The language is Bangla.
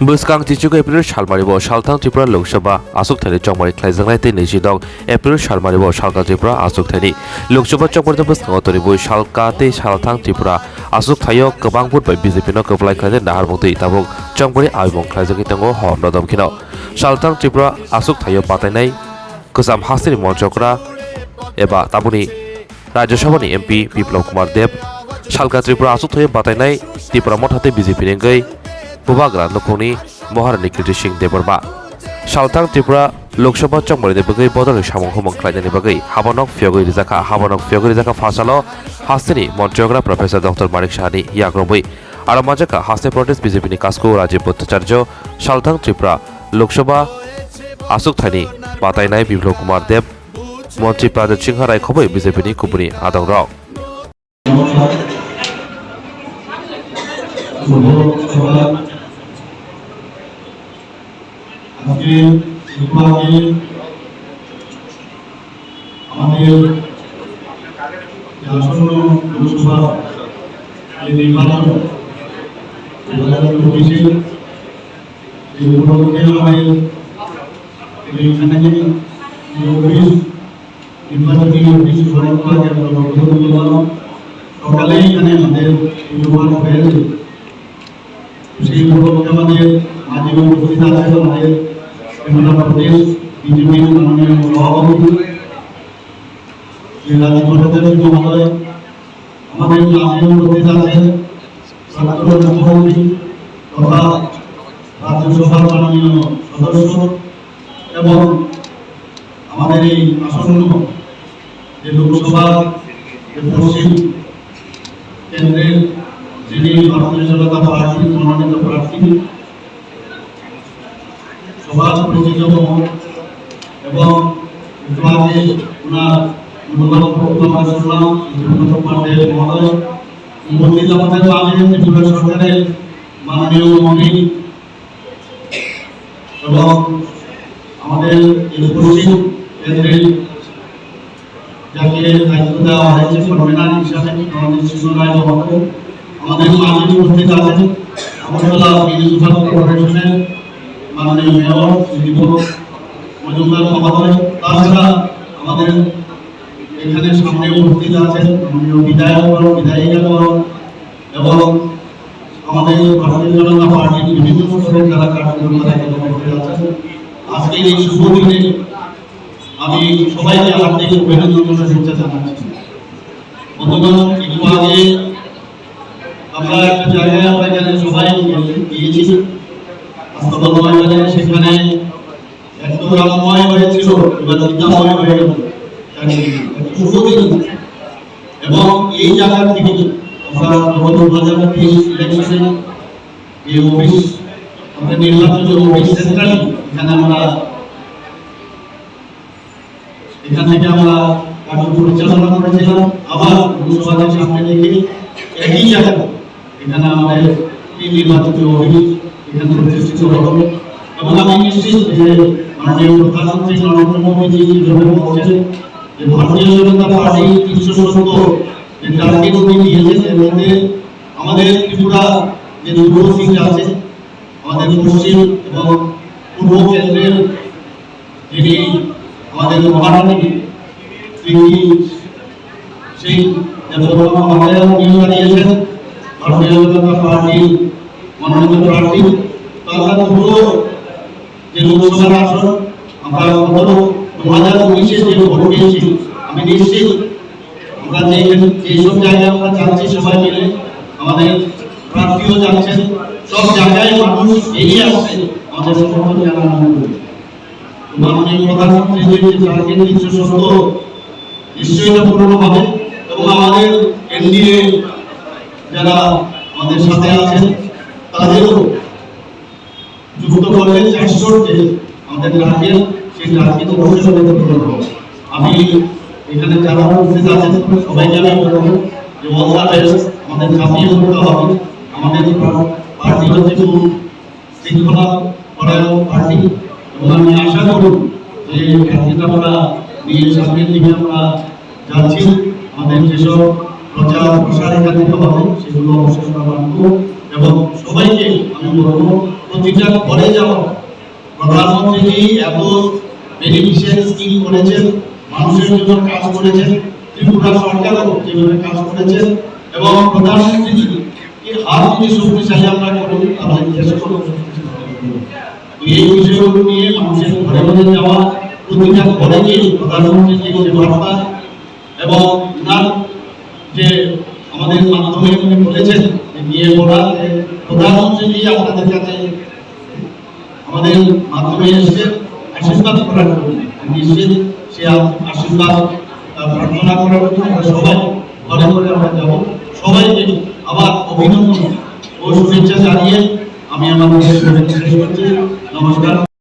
Buskang Tichuka April Shalmaribo, Shaltang Tripura Lok Sabha, Asuk Thani Chongmari Klaizangai Te Nijidong, April Shalmaribo, Shalka Tripura, Asuk Thani, Lok Sabha Chongmari Buskang Toribo, Shalka Te Shaltang Tripura, Asuk Thayo, Kabangpur by BJP no Kaplai Klaizen Naharmukti Itabok, Chongmari Aibong Klaizangi Tango, Hon Nodom Kino, Shaltang Tripura, Asuk Thayo Patanai, Kusam Hasiri Monchokra, Eba Tabuni, Rajya Sabhani MP, Biplab Kumar Deb, Shalka Tripura Asuk Thayo Patanai, Tripura Mothate BJP Nengai, Bubagra Nokoni, Moharani Kriti Singh Deborba. Shaltang Tripura, Lok Sabha Chongmari Debagai Bodor Shamong Humong Klaidani Bagai, Habanok Fiogoi Rizaka Fasalo, Hasini, Monchogra, Professor Dr. Manik Shahani, Yagrobi, Aramajaka, Hasne Protest BJP Kasko, Rajiv Bhattacharya, Shaltang Tripura, Lok Sabha, Asuk Thani, Patainai Biplab Kumar Deb, Monchi Pradesh Singharai Khoboi BJP Kupuni Adang Rao. আজকে বিভাগে আমাদের আসন্ন লোকসভা নির্বাচন 2024 এই উপলক্ষে আমাদের এখানে নির্বাচনী অফিস সরকার এবং সকালেই এখানে আমাদের নির্বাচন হয়েছে সেই উপলক্ষে আমাদের আজীবন উপস্থিত আছে আমাদের প্রদেশ বিজেপির মাননীয় সভাপতি রাজীব ভট্টাচার্য মহোদয়, আমাদের আজীবন উপস্থিত আছে সরকারের মুখ্যমন্ত্রী তথা রাজ্যসভার মাননীয় সদস্য এবং আমাদের এই আসন্ন যে লোকসভা পশ্চিম কেন্দ্রের যিনি ভারতীয় জনতা পার্টির মনোনীত প্রার্থী সভার প্রযোজক এবং বিভাগে ওনার মূল্যবান বক্তব্য শুনলাম মহোদয় উপস্থিত আমাদের মাঝে ত্রিপুরা সরকারের মাননীয় মন্ত্রী এবং আমাদের পশ্চিম কেন্দ্রের যাকে দায়িত্ব দেওয়া হয়েছে কনভেনার হিসাবে আমাদের শিশুরায় মহোদয়, আমাদের মাঝে উপস্থিত আছেন আগরতলা মিউনিসিপাল কর্পোরেশনের মাননীয় মেয়র দীপক মজুমদার মহোদয়, তাছাড়া আমাদের এখানে সামনে উপস্থিত আছেন মাননীয় বিধায়িকাগণ এবং আমাদের ভারতীয় জনতা পার্টির বিভিন্ন স্তরের যারা কার্যকর্তা উপস্থিত আছেন। আজকে এই শুভ দিনে আমি সবাইকে হার্দিক অভিনন্দন ও শুভেচ্ছা জানাচ্ছি। বন্ধুগণ, একটু আগে আমরা একটা জায়গায় আমরা এখানে সবাই গিয়েছি বাজারে, সেখানে এত রামময় হয়েছিল এবার দিদাময় হয়ে গেল এবং এই জায়গা থেকে আমরা 2023 ইলেকশনে এই অফিস আমাদের নির্বাচনী অফিস সেন্ট্রালি এখান থেকে আমরা কার্য পরিচালনা করেছিলাম। আবার লোকসভার সামনে থেকে একই জায়গায় এখানে আমাদের এই নির্বাচনী অফিস এখানে প্রতিষ্ঠিত হবে এবং আমি নিশ্চিত যে মাননীয় প্রধানমন্ত্রী নরেন্দ্র মোদী যেভাবে বলছেন যে ভারতীয় জনতা পার্টি 370 যে টার্গেট উনি দিয়েছেন এর মধ্যে আমাদের ত্রিপুরা যে দুটো সিট আছে আমাদের পশ্চিম এবং পূর্ব কেন্দ্রের যিনি আমাদের মহারানী তিনি সেই দেববর্মা মহোদয় দিয়েছেন ভারতীয় জনতা পার্টি মনোনীত প্রার্থী, তাছাড়া পুরো যে লোকসভার আসন আমরা 2019 যে ভোট দিয়েছি আমি নিশ্চিত আমরা যেসব জায়গায় আমরা যাচ্ছি সবাই মিলে আমাদের প্রার্থীও যাচ্ছেন, সব জায়গায় মানুষ এগিয়ে আসছে আমাদের সমর্থন জানানোর জন্য। মাননীয় প্রধানমন্ত্রী যে টার্গেট 370 নিশ্চয়ই এটা পূরণ হবে এবং আমাদের এনডিএ যারা আমাদের সাথে আছেন তাদেরও যুক্ত করলে 400 যে আমাদের টার্গেট সেই টার্গেট অবশ্যই পূরণ হবে। আমি এখানে যারা উপস্থিত আছেন সবাইকে আমি বলবো যে অল দ্য বেস্ট, আমাদের ঝাঁপিয়ে পড়তে হবে। আমাদের পার্টি হচ্ছে খুব শৃঙ্খলা পরায়ণ পার্টি এবং আমি আশা করব যে পার্টিটা আমরা নিয়ে সামনের দিকে আমরা যাচ্ছি। আমাদের যেসব প্রচার প্রসার এখানে হবে সেগুলো অবশ্যই আমরা মানব এবং সবাইকে আমি বলবো প্রতিটা ঘরে যাওয়া প্রধানমন্ত্রী এত বেনিফিশিয়ারি স্কিম করেছেন, মানুষের জন্য কাজ করেছেন, ত্রিপুরা সরকারও যেভাবে কাজ করেছেন এবং প্রধানমন্ত্রী হার যদি শক্তিশালী আমরা করি তাহলে দেশের কোনো শক্তিশালী হবে না। এই বিষয়গুলো নিয়ে মানুষের ঘরে ঘরে যাওয়া, প্রতিটা ঘরে গিয়ে প্রধানমন্ত্রী যে বার্তা এবং ওনার যে আমাদের মাধ্যমে উনি বলেছেন যে গিয়ে বলা প্রধানমন্ত্রী দিয়ে আপনাদের কাছে আমাদের মাধ্যমে এসে আশীর্বাদ করার জন্য নিশ্চিত সে আশীর্বাদ প্রার্থনা করার জন্য আমরা সবাই ঘরে ঘরে আমরা যাব। সবাইকে আবার অভিনন্দন ও শুভেচ্ছা জানিয়ে আমি আমার শেষ করছি। নমস্কার।